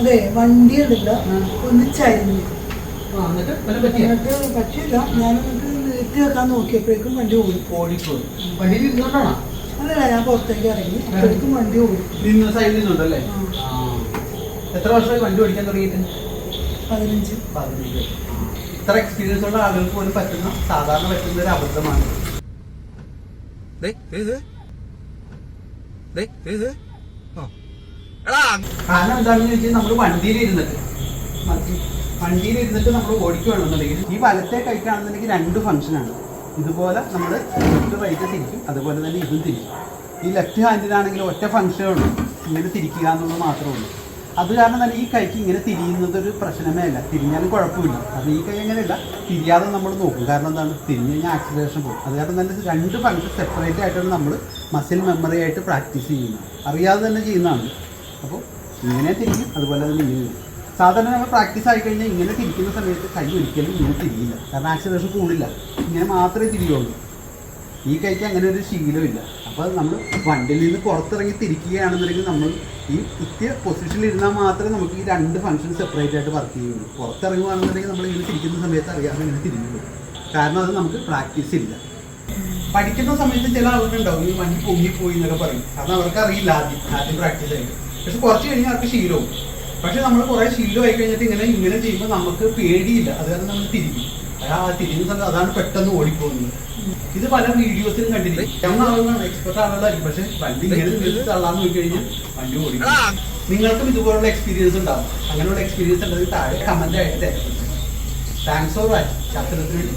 അതെ വണ്ടി എടുക്ക ഒന്ന് ചരിഞ്ഞു എന്നിട്ട് പറ്റില്ല. ഞാൻ എന്നിട്ട് നിർത്തി വെക്കാൻ നോക്കിയപ്പോഴേക്കും വണ്ടി ഓടിപ്പോയി. വണ്ടിയിൽ ഇരുന്നോണ്ടാണോ? അതല്ല, ഞാൻ പുറത്തേക്ക് ഇറങ്ങി അപ്പോഴേക്കും വണ്ടി നിന്ന് സൈഡിൽ നിന്നുണ്ടല്ലേ? എത്ര വർഷമായി വണ്ടി ഓടിക്കാൻ തുടങ്ങിയിട്ട്? 15. ഇത്ര എക്സ്പീരിയൻസ് ഉള്ള ആളുകൾക്ക് പോലും പറ്റുന്ന സാധാരണ പറ്റുന്ന ഒരു അബദ്ധമാണ്. കാരണം എന്താണെന്ന് ചോദിച്ചാൽ നമ്മൾ വണ്ടിയിലിരുന്നിട്ട് നമ്മൾ ഓടിക്കുകയാണെന്നുണ്ടെങ്കിൽ ഈ വലത്തെ കൈക്കാണെന്നുണ്ടെങ്കിൽ 2 ഫംഗ്ഷനാണ്. ഇതുപോലെ നമ്മൾ ലെഫ്റ്റ് റൈറ്റ് തിരിക്കും, അതുപോലെ തന്നെ ഇതും തിരിക്കും. ഈ ലെഫ്റ്റ് ഹാൻഡിലാണെങ്കിൽ ഒറ്റ ഫംഗ്ഷനേ ഉള്ളൂ, ഇങ്ങനെ തിരിക്കുക എന്നുള്ളത് മാത്രമേ ഉള്ളൂ. അത് കാരണം തന്നെ ഈ കൈക്ക് ഇങ്ങനെ തിരിയുന്നത് ഒരു പ്രശ്നമേ അല്ല. തിരിഞ്ഞാലും കുഴപ്പമില്ല. കാരണം ഈ കൈ അങ്ങനെയല്ല, തിരിയാതെ നമ്മൾ നോക്കും. കാരണം എന്താണ്, തിരിഞ്ഞ് കഴിഞ്ഞാൽ ആക്സിലറേഷൻ പോകും. അത് കാരണം തന്നെ 2 ഫംഗ്ഷൻ സെപ്പറേറ്റ് ആയിട്ടാണ് നമ്മൾ മസിൽ മെമ്മറി ആയിട്ട് പ്രാക്ടീസ് ചെയ്യുന്നത്. അറിയാതെ തന്നെ ചെയ്യുന്നതാണ്. അപ്പോൾ ഇങ്ങനെ തിരിക്കും, അതുപോലെ തന്നെ ഇങ്ങനെ തിരിക്കും. സാധാരണ നമ്മൾ പ്രാക്ടീസ് ആയിക്കഴിഞ്ഞാൽ ഇങ്ങനെ തിരിക്കുന്ന സമയത്ത് കൈ ഒരിക്കലും ഇങ്ങനെ തിരിയില്ല. കാരണം ആക്സിലറേഷൻ കൂടില്ല, ഇങ്ങനെ മാത്രമേ തിരിയുള്ളൂ. ഈ കൈക്ക് അങ്ങനെ ഒരു ശീലമില്ല. അപ്പോൾ നമ്മൾ വണ്ടിയിൽ നിന്ന് പുറത്തിറങ്ങി തിരിക്കുകയാണെന്നുണ്ടെങ്കിൽ നമ്മൾ ഈ ഇത്തിയ പൊസിഷനിൽ ഇരുന്നാൽ മാത്രമേ നമുക്ക് ഈ 2 ഫംഗ്ഷൻ സെപ്പറേറ്റ് ആയിട്ട് വർക്ക് ചെയ്യുള്ളൂ. പുറത്തിറങ്ങുകയാണെന്നുണ്ടെങ്കിൽ നമ്മൾ ഇങ്ങനെ തിരിക്കുന്ന സമയത്ത് അറിയാതെ ഇങ്ങനെ തിരിഞ്ഞു. കാരണം അത് നമുക്ക് പ്രാക്ടീസ് ഇല്ല. പഠിക്കുന്ന സമയത്ത് ചില ആളുകളുണ്ടാവും ഈ വണ്ടി പൊങ്ങിപ്പോയി എന്നൊക്കെ പറയും. കാരണം അവർക്ക് അറിയില്ല ആദ്യം പ്രാക്ടീസ് ആയിട്ട്. പക്ഷെ കുറച്ച് കഴിഞ്ഞാൽ അവർക്ക് ശീലവും. പക്ഷെ നമ്മൾ കുറേ ശീലമായി കഴിഞ്ഞിട്ട് ഇങ്ങനെ ചെയ്യുമ്പോൾ നമുക്ക് പേടിയില്ല. അത് കാരണം നമ്മൾ തിരിക്കും. തിരിഞ്ഞ സമയത്ത് അതാണ് പെട്ടെന്ന് ഓടിപ്പോകുന്നത്. ഇത് പല വീഡിയോസിലും കണ്ടിരിക്കും. എക്സ്പെർട്ട് ആളുകളായിരിക്കും, പക്ഷെ വണ്ടി ഇങ്ങനെ തള്ളാന്ന് പോയി കഴിഞ്ഞാൽ വണ്ടി ഓടിക്കും. നിങ്ങൾക്കും ഇതുപോലുള്ള എക്സ്പീരിയൻസ് ഉണ്ടാവും. അങ്ങനെയുള്ള എക്സ്പീരിയൻസ് ഉണ്ടെങ്കിൽ താഴെ കമന്റ് ആയിട്ട് തരാം. Thanks for watching. ശാസ്ത്രത്തിന് വേണ്ടി